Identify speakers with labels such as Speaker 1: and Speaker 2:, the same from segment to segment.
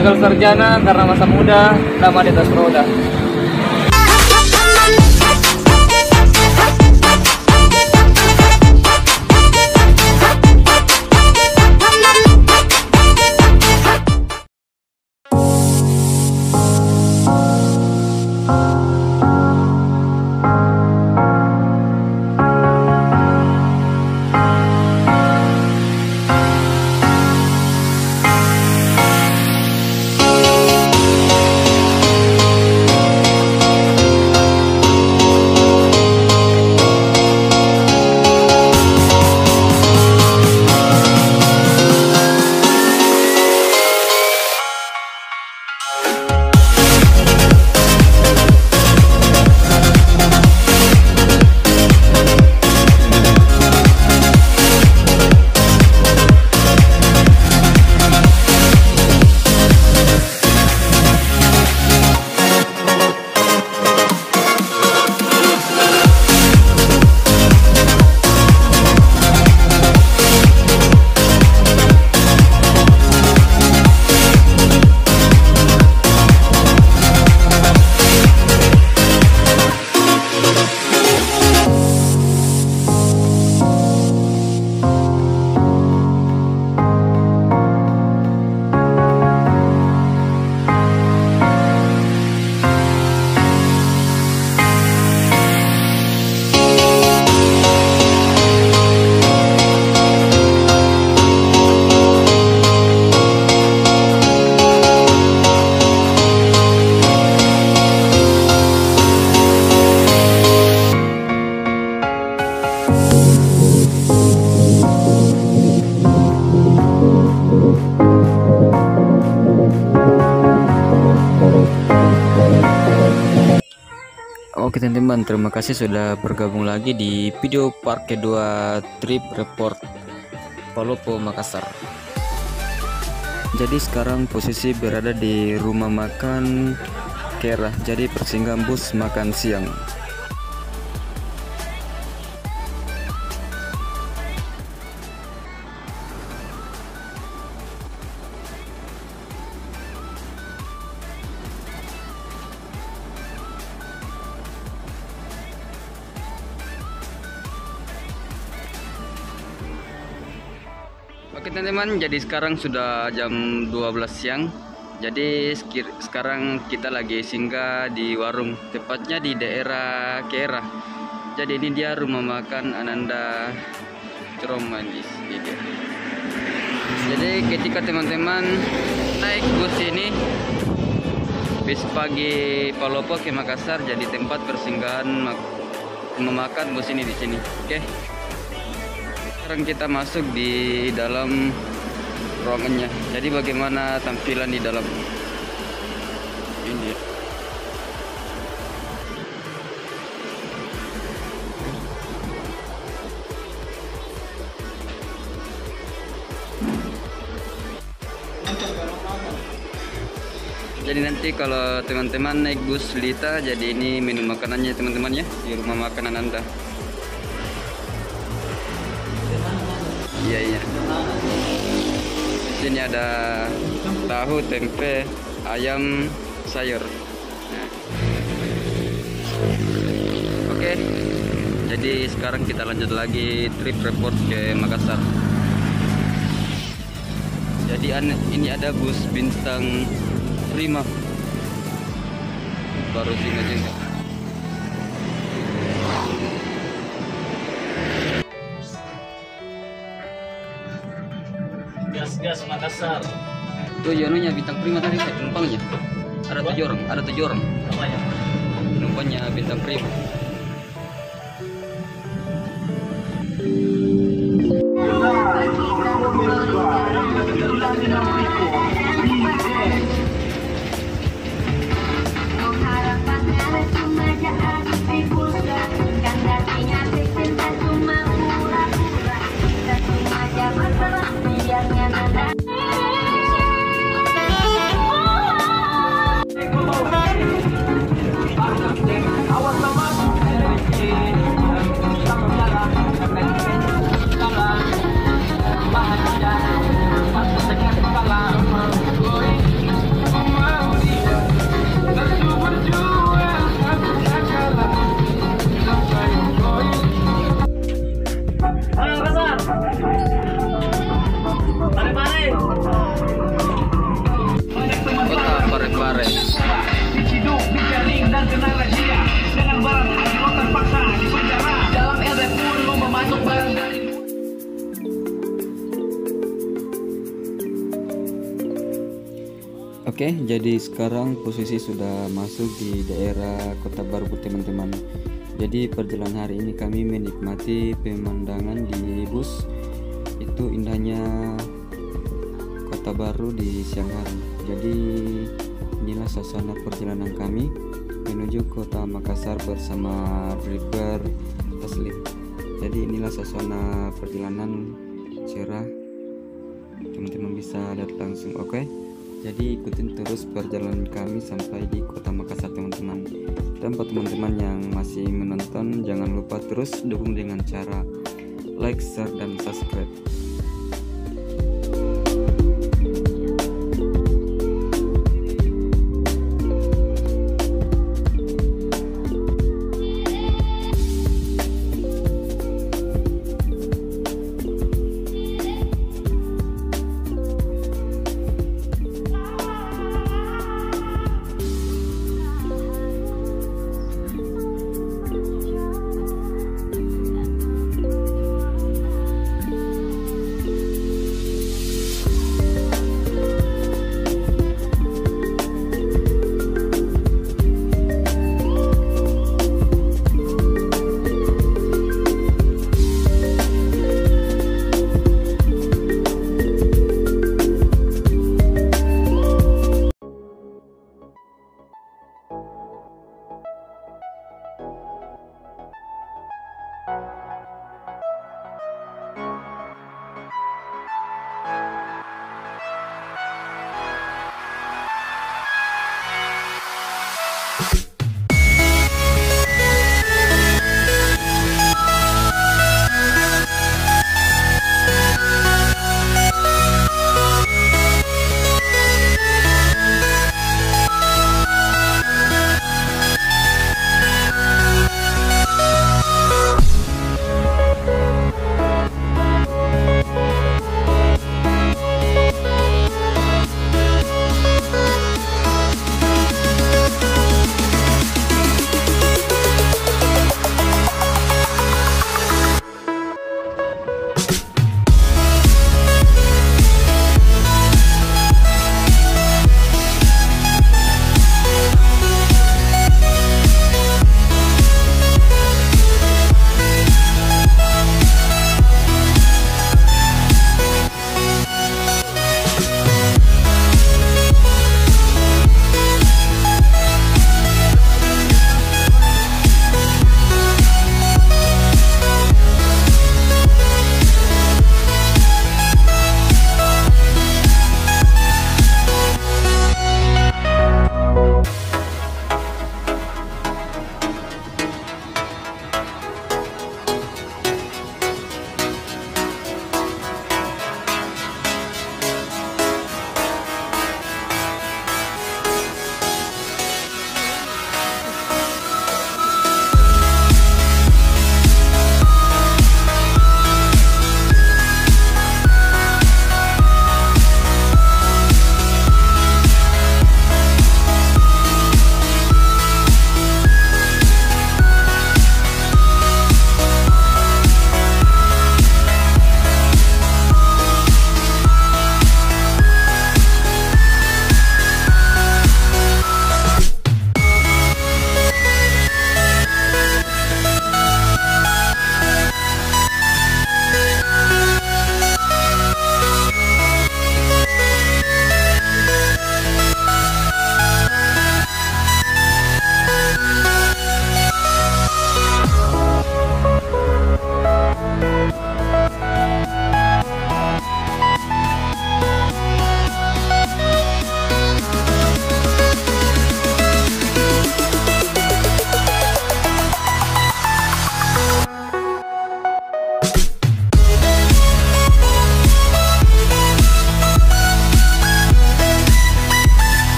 Speaker 1: gagal sarjana karena masa muda, lama di atas roda.
Speaker 2: Oke teman-teman, terima kasih sudah bergabung lagi di video part kedua trip report Palopo Makassar. Jadi sekarang posisi berada di rumah makan Kera, jadi persinggahan bus makan siang. Oke teman-teman, jadi sekarang sudah jam 12 siang. Jadi sekarang kita lagi singgah di warung, tepatnya di daerah Kera. Jadi ini dia rumah makan Ananda Ciromanis gitu. Jadi ketika teman-teman naik bus ini, bis pagi Palopo ke Makassar, jadi tempat persinggahan rumah makan bus ini di sini. Oke. Sekarang kita masuk di dalam ruangannya. Jadi bagaimana tampilan di dalam ini? Jadi nanti kalau teman-teman naik bus Lita, jadi ini menu makanannya teman-teman ya, di rumah makan Ananda. Iya. Sini ada tahu, tempe, ayam, sayur. Nah. Oke. Jadi sekarang kita lanjut lagi trip report ke Makassar. Jadi ini ada bus bintang 5. Baru singgah.
Speaker 1: Gas Makassar.
Speaker 2: Tuh anunya bintang prima tadi penumpangnya. Ada 7 orang. Penumpangnya bintang prima. Oke, jadi sekarang posisi sudah masuk di daerah Kota Baru teman-teman. Jadi perjalanan hari ini kami menikmati pemandangan di bus. Itu indahnya Kota Baru di siang hari. Jadi inilah suasana perjalanan kami menuju Kota Makassar bersama driver Taslim. Jadi inilah suasana perjalanan cerah. Teman-teman bisa lihat langsung, oke? Jadi ikutin terus perjalanan kami sampai di Kota Makassar teman-teman. Dan buat teman-teman yang masih menonton, jangan lupa terus dukung dengan cara like, share, dan subscribe.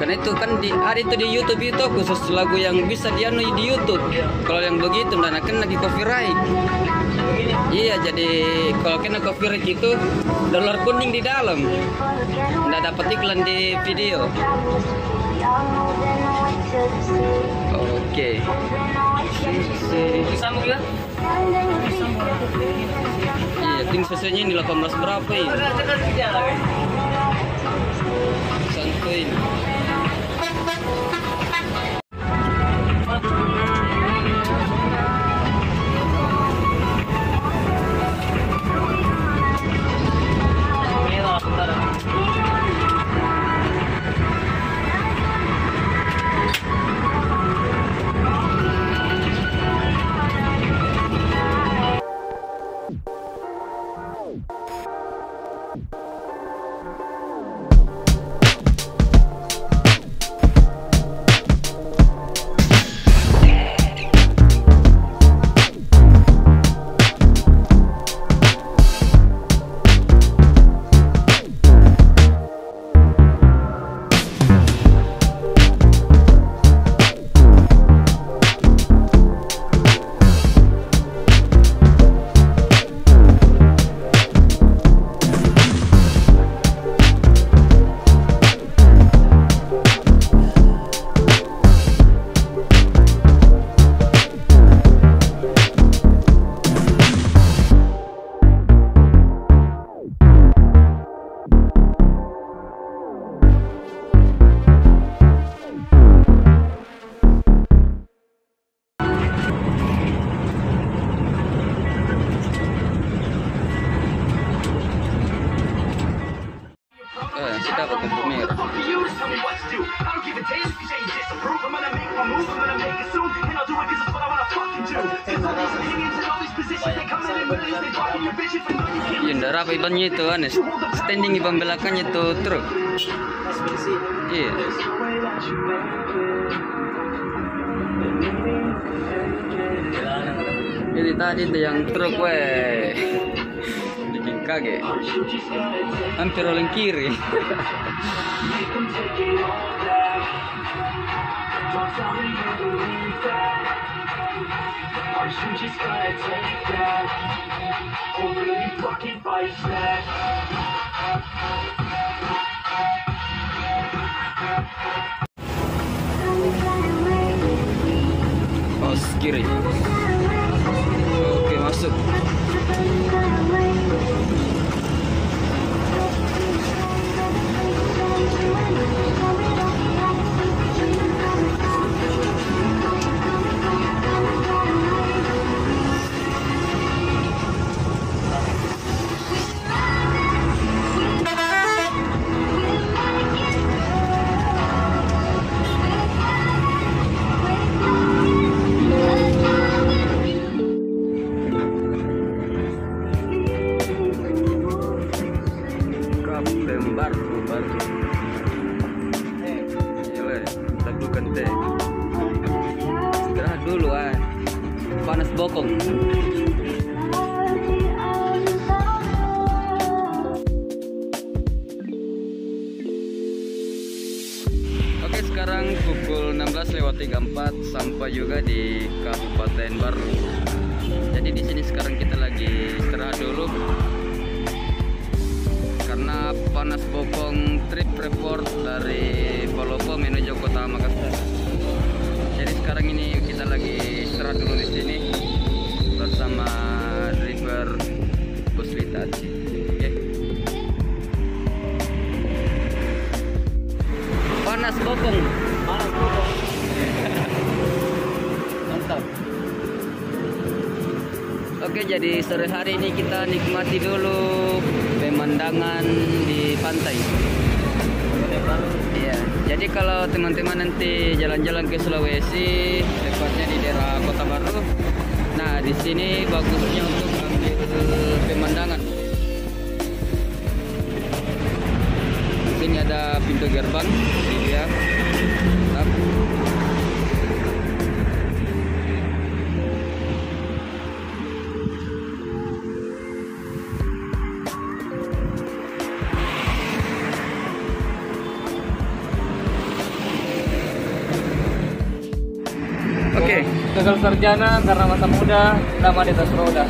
Speaker 2: Karena itu kan ada itu di YouTube itu khusus lagu yang bisa dianu di YouTube. Kalau yang begitu dan akan lagi copyright. Iya, jadi kalau kena copyright itu dolar kuning di dalam. Nggak dapat iklan di video. Oke.
Speaker 1: Bisa mungkin?
Speaker 2: Iya, ting sesuainya ini 18 berapa ya? Santuy. Sudah pakai pemirsa. Iya, ndak rapi bannya itu Anes. Standing di belakangnya itu truk. Iya. Jadi tadi itu yang truk weh. Bikin kaget. Hampir oleng kiri. Oh, kiri. Oke, masuk. Baru. Iya, kita bukan teh. Istirahat dulu panas bokong. Oke, sekarang pukul 16:34 sampai juga di Kabupaten Baru. Jadi di sini sekarang kita lagi istirahat dulu. Karena panas bokong trip report dari Palopo menuju kota Makassar. Jadi sekarang ini kita lagi istirahat dulu di sini bersama driver bus Litachi. Oke. Panas bokong. Mantap. Oke, jadi sore hari ini kita nikmati dulu pemandangan di pantai. Iya, jadi kalau teman-teman nanti jalan-jalan ke Sulawesi, tepatnya di daerah Kota Baru, nah di sini bagusnya untuk ambil pemandangan. Di sini ada pintu gerbang, ini ya.
Speaker 1: gagal sarjana karena masa muda, lama di atas roda.